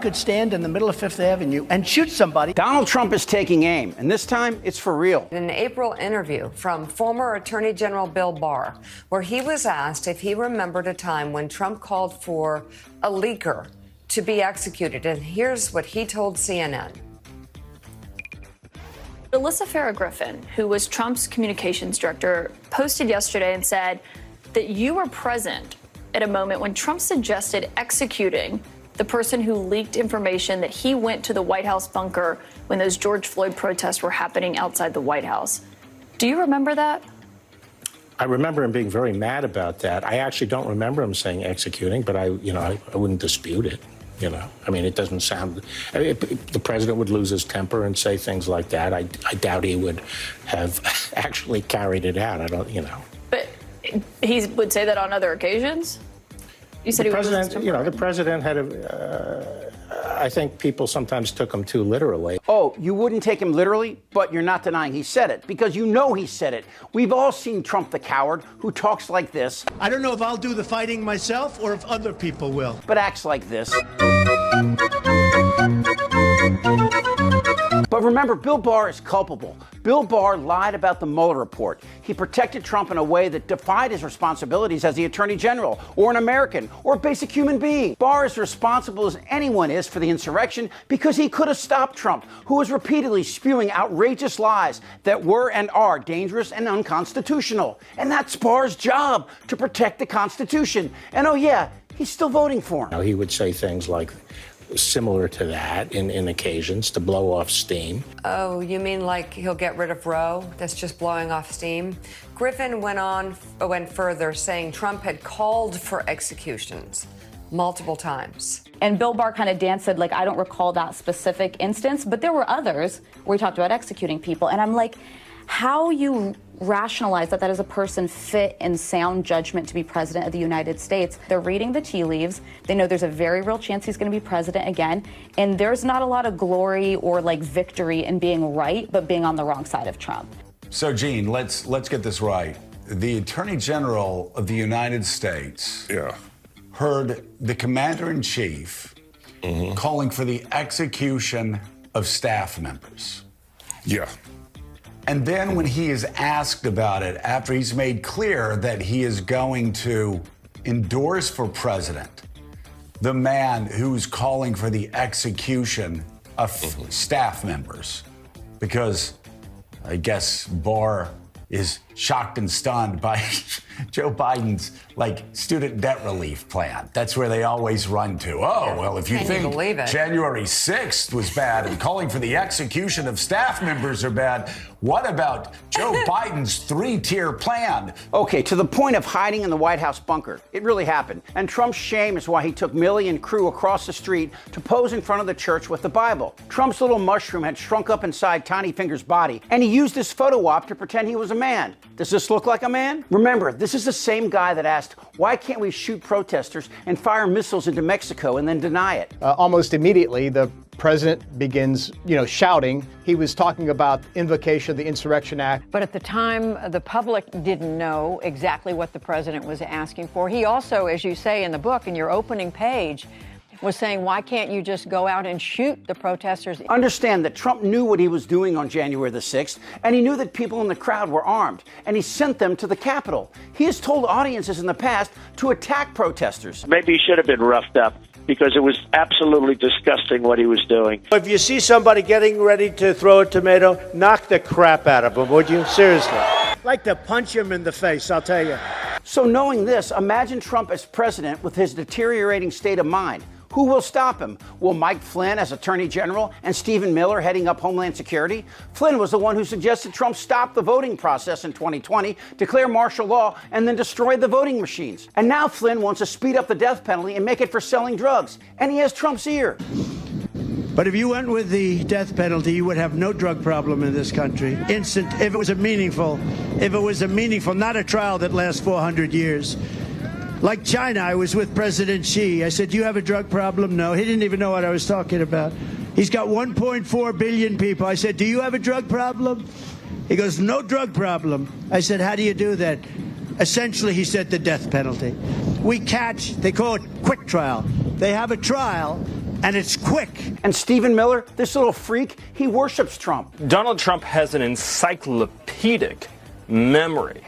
Could stand in the middle of Fifth Avenue and shoot somebody. Donald Trump is taking aim, and this time it's for real. In an April interview from former Attorney General Bill Barr, where he was asked if he remembered a time when Trump called for a leaker to be executed. And here's what he told CNN. Alyssa Farah Griffin, who was Trump's communications director, posted yesterday and said that you were present at a moment when Trump suggested executing the person who leaked information that he went to the White House bunker when those George Floyd protests were happening outside the White House. Do you remember that? I remember him being very mad about that. I actually don't remember him saying executing, but I wouldn't dispute it. I mean, it doesn't sound. The president would lose his temper and say things like that. I doubt he would have actually carried it out. But he would say that on other occasions. You said the president, the president had I think people sometimes took him too literally. Oh, you wouldn't take him literally, but you're not denying he said it, because you know he said it. We've all seen Trump the coward who talks like this. I don't know if I'll do the fighting myself or if other people will. But acts like this. But remember, Bill Barr is culpable. Bill Barr lied about the Mueller report. He protected Trump in a way that defied his responsibilities as the Attorney General, or an American, or a basic human being. Barr is responsible as anyone is for the insurrection because he could have stopped Trump, who was repeatedly spewing outrageous lies that were and are dangerous and unconstitutional. And that's Barr's job, to protect the Constitution. And oh yeah, he's still voting for him. He would say things like similar to that in occasions to blow off steam. Oh, you mean like he'll get rid of Roe? That's just blowing off steam? Griffin went further, saying Trump had called for executions multiple times. And Bill Barr kind of danced, said, I don't recall that specific instance, but there were others where he talked about executing people. And I'm like, how you rationalize that is a person fit in sound judgment to be president of the United States. They're reading the tea leaves. They know there's a very real chance he's going to be president again. And there's not a lot of glory or victory in being right, but being on the wrong side of Trump. So, Gene, let's get this right. The Attorney General of the United States heard the Commander-in-Chief calling for the execution of staff members. Yeah. And then when he is asked about it, after he's made clear that he is going to endorse for president the man who's calling for the execution of staff members, because I guess Barr is shocked and stunned by Joe Biden's student debt relief plan. That's where they always run to. Oh, well, if you think January 6th was bad and calling for the execution of staff members are bad, what about Joe Biden's 3-tier plan? Okay, to the point of hiding in the White House bunker. It really happened. And Trump's shame is why he took Milley and crew across the street to pose in front of the church with the Bible. Trump's little mushroom had shrunk up inside Tiny Finger's body, and he used this photo op to pretend he was a man. Does this look like a man? Remember, this is the same guy that asked, why can't we shoot protesters and fire missiles into Mexico and then deny it? Almost immediately, the president begins, shouting. He was talking about invocation of the Insurrection Act. But at the time, the public didn't know exactly what the president was asking for. He also, as you say in the book, in your opening page, was saying, why can't you just go out and shoot the protesters? Understand that Trump knew what he was doing on January the 6th, and he knew that people in the crowd were armed, and he sent them to the Capitol. He has told audiences in the past to attack protesters. Maybe he should have been roughed up, because it was absolutely disgusting what he was doing. If you see somebody getting ready to throw a tomato, knock the crap out of them, would you? Seriously. I'd like to punch him in the face, I'll tell you. So knowing this, imagine Trump as president with his deteriorating state of mind. Who will stop him? Will Mike Flynn as Attorney General and Stephen Miller heading up Homeland Security? Flynn was the one who suggested Trump stop the voting process in 2020, declare martial law, and then destroy the voting machines. And now Flynn wants to speed up the death penalty and make it for selling drugs. And he has Trump's ear. But if you went with the death penalty, you would have no drug problem in this country. Instant, if it was a meaningful, not a trial that lasts 400 years. Like China, I was with President Xi. I said, do you have a drug problem? No. He didn't even know what I was talking about. He's got 1.4 billion people. I said, do you have a drug problem? He goes, no drug problem. I said, how do you do that? Essentially, he said, the death penalty. They call it quick trial. They have a trial, and it's quick. And Stephen Miller, this little freak, he worships Trump. Donald Trump has an encyclopedic memory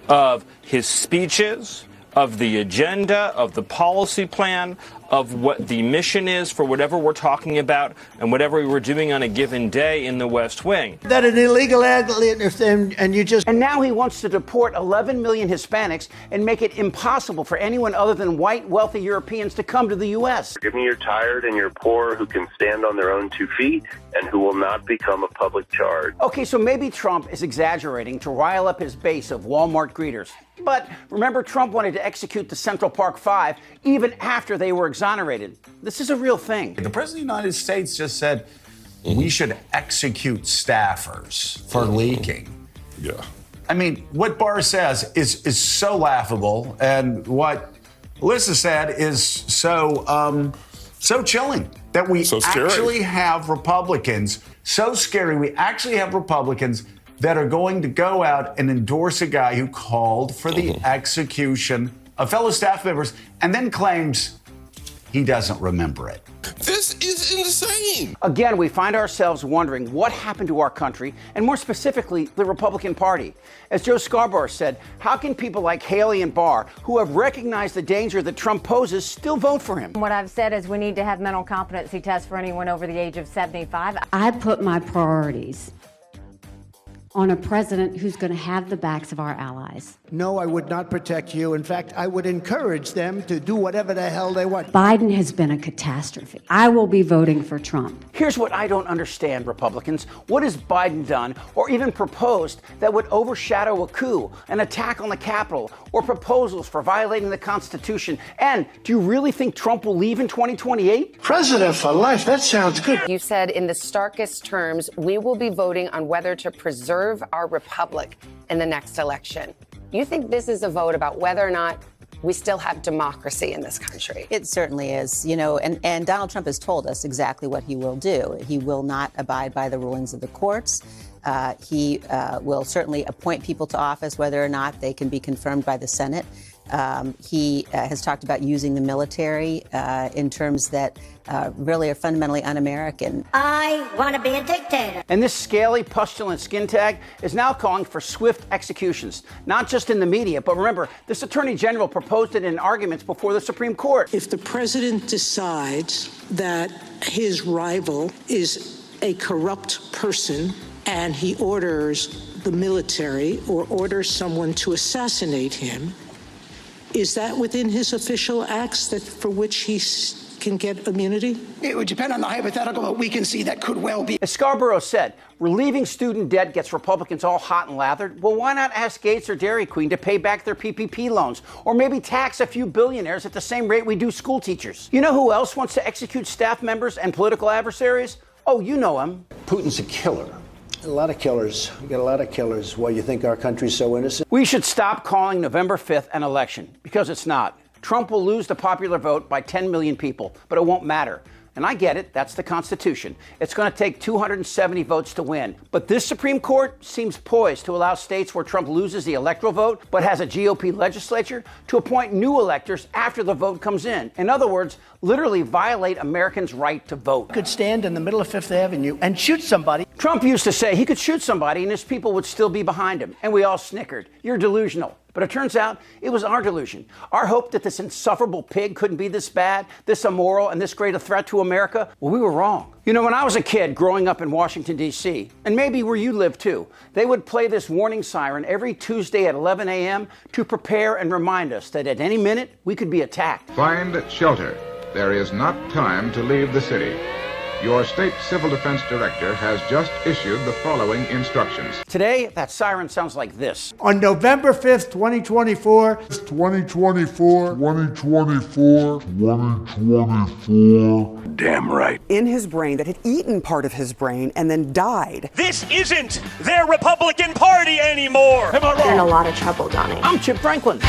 of his speeches, of the agenda, of the policy plan, of what the mission is for whatever we're talking about and whatever we were doing on a given day in the West Wing. That an illegal alien, and you just... And now he wants to deport 11 million Hispanics and make it impossible for anyone other than white, wealthy Europeans to come to the U.S. Give me you're tired and you're poor who can stand on their own 2 feet and who will not become a public charge. Okay, so maybe Trump is exaggerating to rile up his base of Walmart greeters. But remember, Trump wanted to execute the Central Park Five even after they were exonerated. This is a real thing. The President of the United States just said we should execute staffers for leaking. Yeah. I mean, what Barr says is so laughable, and what Alyssa said is so chilling that we actually have Republicans, so scary, we actually have Republicans that are going to go out and endorse a guy who called for the execution of fellow staff members and then claims he doesn't remember it. This is insane. Again, we find ourselves wondering what happened to our country, and more specifically, the Republican Party. As Joe Scarborough said, how can people like Haley and Barr, who have recognized the danger that Trump poses, still vote for him? What I've said is we need to have mental competency tests for anyone over the age of 75. I put my priorities on a president who's going to have the backs of our allies. No, I would not protect you. In fact, I would encourage them to do whatever the hell they want. Biden has been a catastrophe. I will be voting for Trump. Here's what I don't understand, Republicans. What has Biden done or even proposed that would overshadow a coup, an attack on the Capitol, or proposals for violating the Constitution? And do you really think Trump will leave in 2028? President for life, that sounds good. You said in the starkest terms, we will be voting on whether to preserve our republic in the next election. You think this is a vote about whether or not we still have democracy in this country? It certainly is, you know, and Donald Trump has told us exactly what he will do. He will not abide by the rulings of the courts. He will certainly appoint people to office, whether or not they can be confirmed by the Senate. He has talked about using the military in terms that really are fundamentally un-American. I want to be a dictator. And this scaly, pustulant skin tag is now calling for swift executions, not just in the media, but remember, this attorney general proposed it in arguments before the Supreme Court. If the president decides that his rival is a corrupt person and he orders the military or orders someone to assassinate him, is that within his official acts that for which he can get immunity? It would depend on the hypothetical, but we can see that could well be. As Scarborough said, relieving student debt gets Republicans all hot and lathered. Well, why not ask Gates or Dairy Queen to pay back their PPP loans? Or maybe tax a few billionaires at the same rate we do school teachers? You know who else wants to execute staff members and political adversaries? Oh, you know him. Putin's a killer. A lot of killers. We got a lot of killers. Why you think our country's so innocent? We should stop calling November 5th an election, because it's not. Trump will lose the popular vote by 10 million people, but it won't matter. And I get it, that's the Constitution. It's going to take 270 votes to win. But this Supreme Court seems poised to allow states where Trump loses the electoral vote, but has a GOP legislature, to appoint new electors after the vote comes in. In other words, literally violate Americans' right to vote. Could stand in the middle of Fifth Avenue and shoot somebody. Trump used to say he could shoot somebody and his people would still be behind him. And we all snickered. You're delusional. But it turns out it was our delusion. Our hope that this insufferable pig couldn't be this bad, this immoral, and this great a threat to America, well, we were wrong. You know, when I was a kid growing up in Washington, D.C., and maybe where you live too, they would play this warning siren every Tuesday at 11 a.m. to prepare and remind us that at any minute we could be attacked. Find shelter. There is not time to leave the city. Your state civil defense director has just issued the following instructions. Today, that siren sounds like this. On November 5th, 2024. 2024. Damn right. In his brain that had eaten part of his brain and then died. This isn't their Republican Party anymore. Am I wrong? You're in a lot of trouble, Donnie. I'm Chip Franklin.